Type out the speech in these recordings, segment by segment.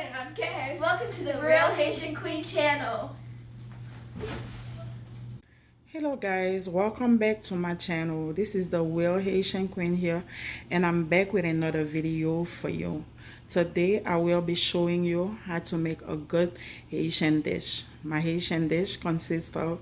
And I'm Kay. Welcome to the Real Haitian Queen channel. Hello guys, welcome back to my channel. This is the Real Haitian Queen here, and I'm back with another video for you. Today I will be showing you how to make a good Haitian dish. My Haitian dish consists of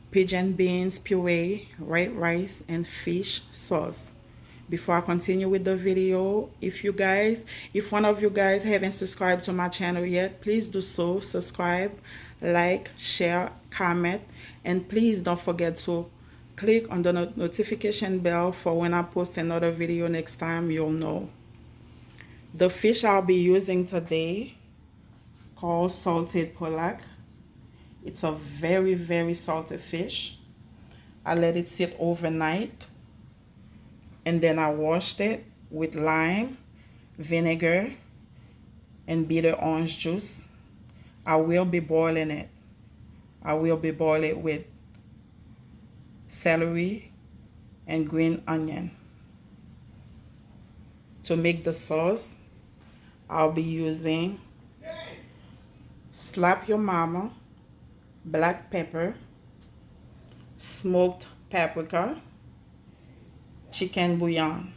pigeon beans puree, white rice, and fish sauce. Before I continue with the video, if one of you guys haven't subscribed to my channel yet, please do so. Subscribe, like, share, comment, and please don't forget to click on the notification bell for when I post another video next time. You'll know. The fish I'll be using today called salted pollock. It's a very salty fish. I let it sit overnight, and then I washed it with lime, vinegar, and bitter orange juice. I will be boiling it. I will be boiling it with celery and green onion. To make the sauce, I'll be using Slap Your Mama, black pepper, smoked paprika, chicken bouillon.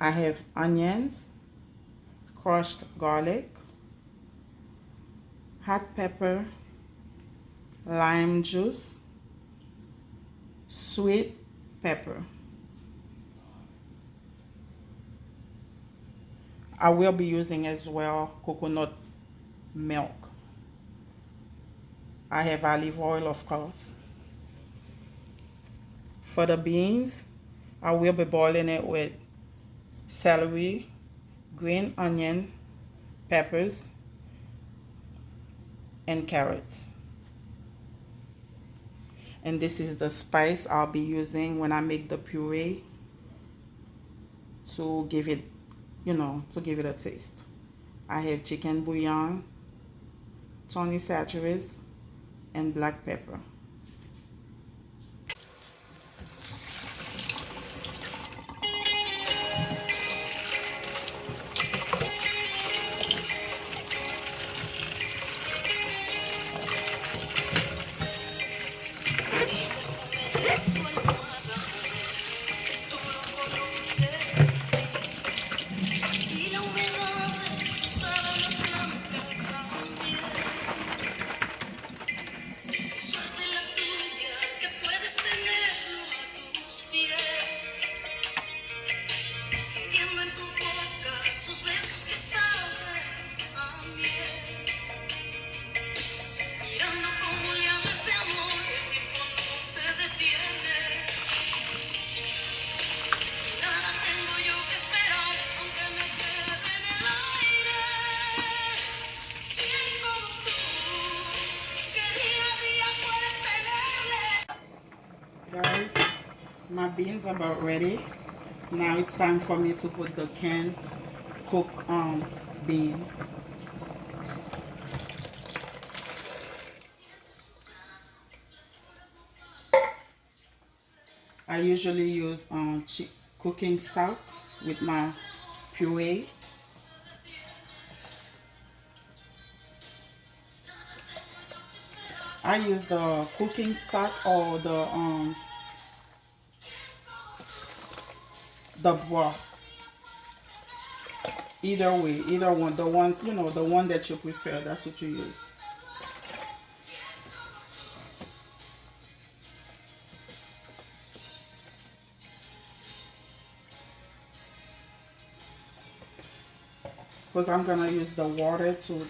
I have onions, crushed garlic, hot pepper, lime juice, sweet pepper. I will be using as well coconut milk. I have olive oil, of course. For the beans, I will be boiling it with celery, green onion, peppers, and carrots. And this is the spice I'll be using when I make the puree to give it, to give it a taste. I have chicken bouillon, Tony Chachere's, and black pepper. Guys, my beans are about ready. Now it's time for me to put the canned cooked beans. I usually use cooking stock with my puree. I use the cooking stock or the broth. Either way, either one. The ones, the one that you prefer, that's what you use. Because I'm gonna use the water to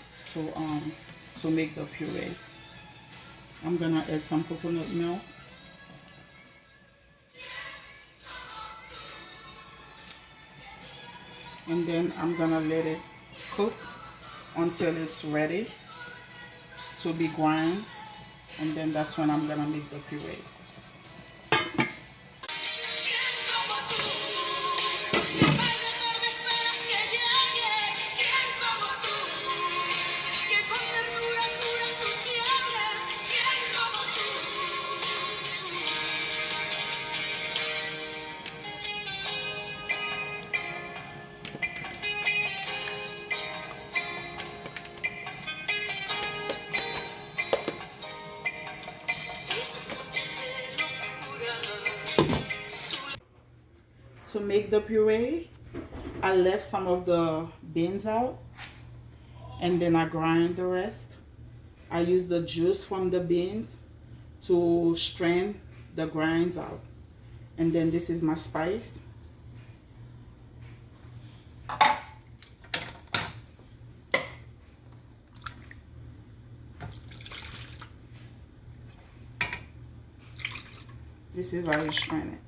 make the puree. I'm gonna add some coconut milk. And then I'm gonna let it cook until it's ready to be grind, and then that's when I'm gonna make the puree. to make the puree, I left some of the beans out and then I grind the rest. I use the juice from the beans to strain the grinds out. And then this is my spice. This is how you strain it.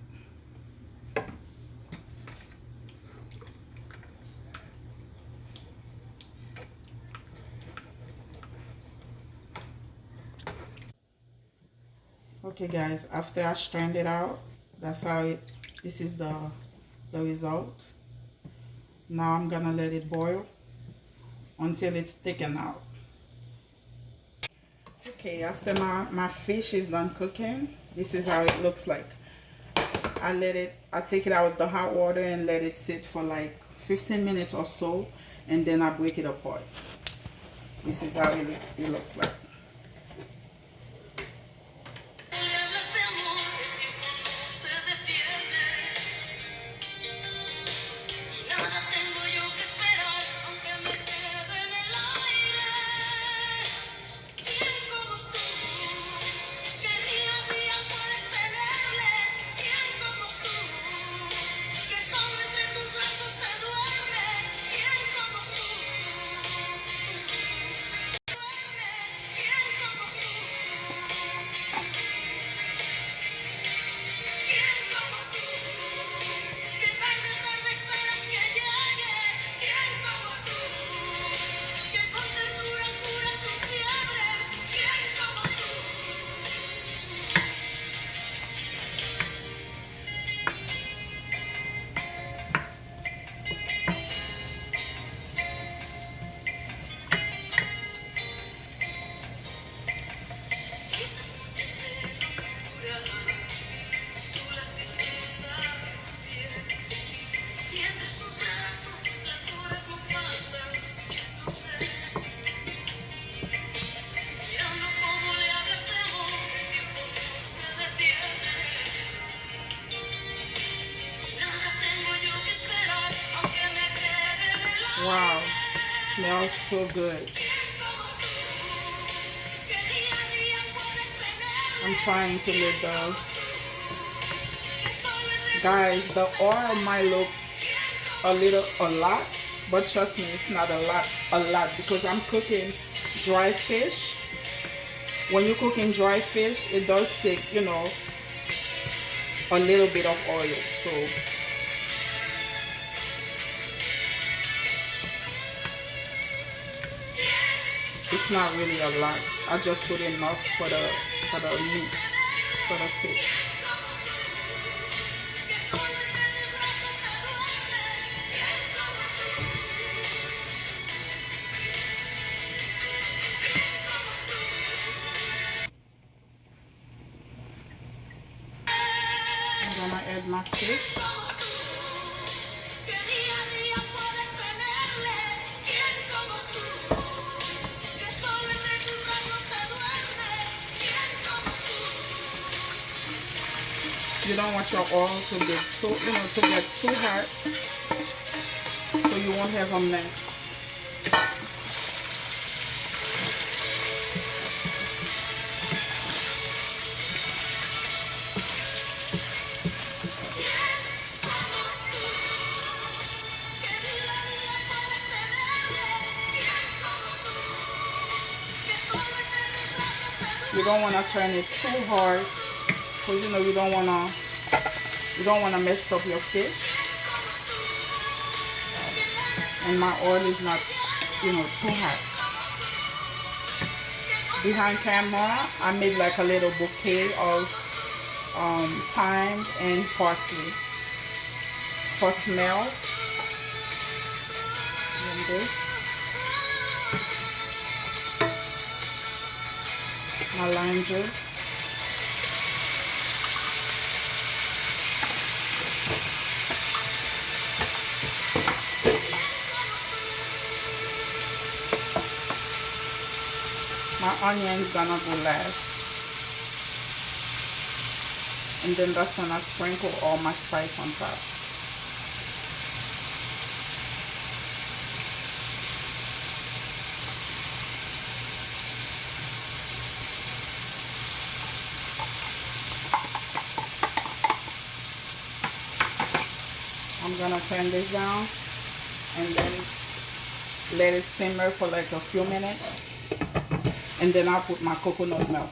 Okay guys, after I strained it out, that's how it, this is the result. Now I'm gonna let it boil until it's thickened out. Okay, after my fish is done cooking, this is how it looks like. I take it out of the hot water and let it sit for like 15 minutes or so, and then I break it apart. This is how it looks like. Wow, smells so good. I'm trying to let the guys, the oil might look a lot, but trust me, it's not a lot because I'm cooking dry fish. When you're cooking dry fish, it does take, you know, a little bit of oil. So it's not really a lot. I just put enough for the meat, for the fish. I'm gonna add my fish. You don't want your oil to get too, to get too hot, so you won't have a mess. You don't want to turn it too hard, because you know you don't want to mess up your fish. And my oil is not, too hot. Behind camera, I made like a little bouquet of thyme and parsley for smell. And this. My lime juice. My onions gonna go last. And then that's when I sprinkle all my spice on top. I'm gonna turn this down and then let it simmer for like a few minutes, and then I'll put my coconut milk.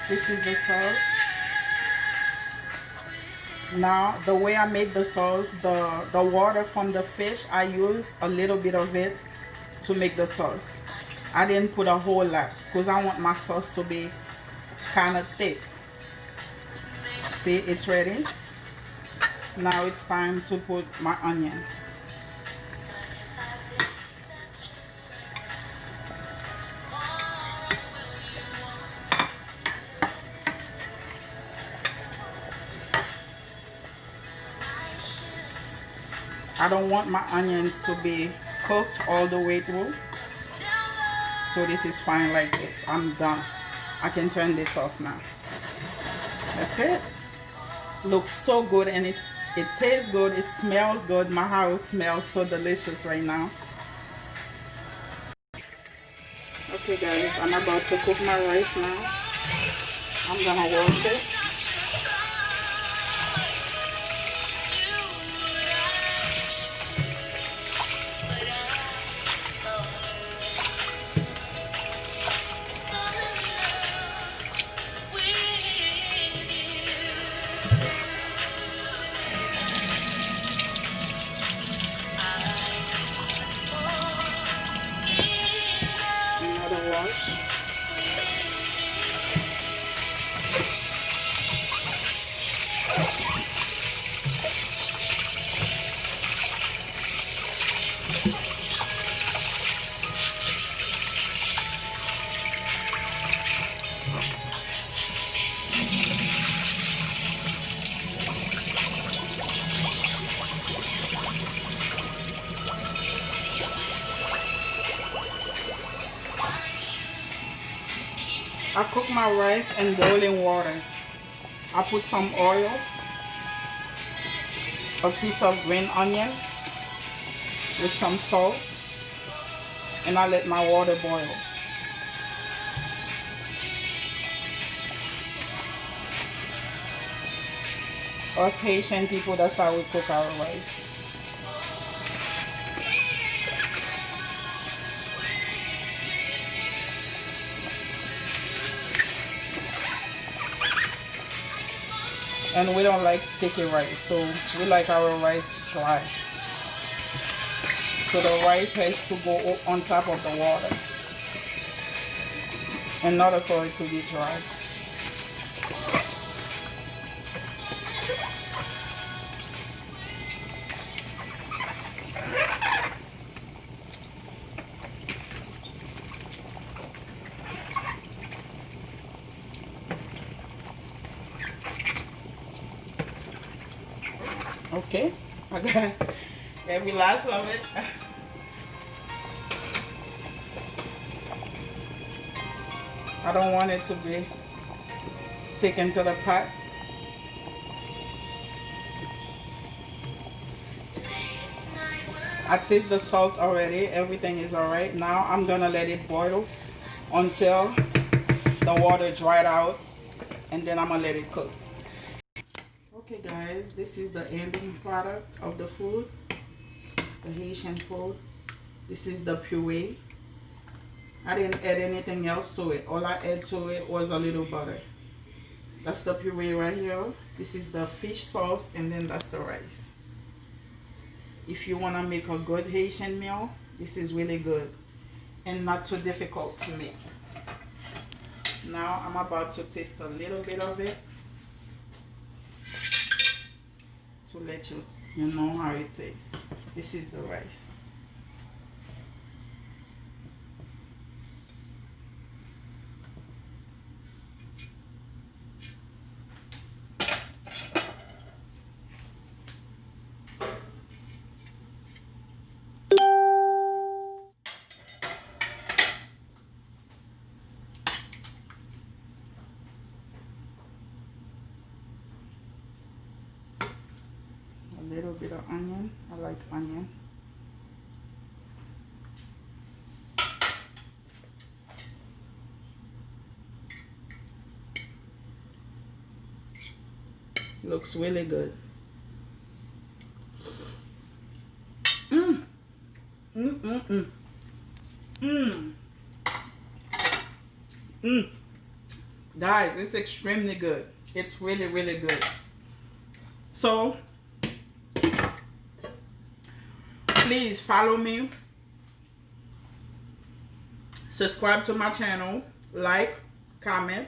This is the sauce. Now, the way I made the sauce, the water from the fish, I used a little bit of it to make the sauce. I didn't put a whole lot because I want my sauce to be kind of thick. See, it's ready. Now it's time to put my onion. I don't want my onions to be cooked all the way through. So this is fine like this. I'm done. I can turn this off now. That's it. Looks so good, and it tastes good. It smells good. My house smells so delicious right now. Okay guys, I'm about to cook my rice now. I'm gonna wash it. Another wash. I cook my rice in boiling water. I put some oil, a piece of green onion with some salt, and I let my water boil. Us Haitian people, that's how we cook our rice. And we don't like sticky rice, so we like our rice dry. So the rice has to go on top of the water in order for it to be dry. Okay, I got every last of it. I don't want it to be sticking to the pot. I taste the salt already. Everything is alright. Now I'm gonna let it boil until the water dried out, and then I'm gonna let it cook. Okay guys, this is the ending product of the food, the Haitian food. This is the puree. I didn't add anything else to it. All I add to it was a little butter. That's the puree right here. This is the fish sauce, and then that's the rice. If you want to make a good Haitian meal, This is really good and not too difficult to make. Now I'm about to taste a little bit of it to let you know how it tastes. This is the rice. A little bit of onion. I like onion. Looks really good. Guys, it's extremely good. It's really, really good. So please follow me, subscribe to my channel, like, comment,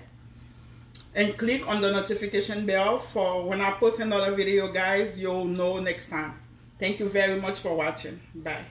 and click on the notification bell for when I post another video, guys. You'll know next time. Thank you very much for watching. Bye.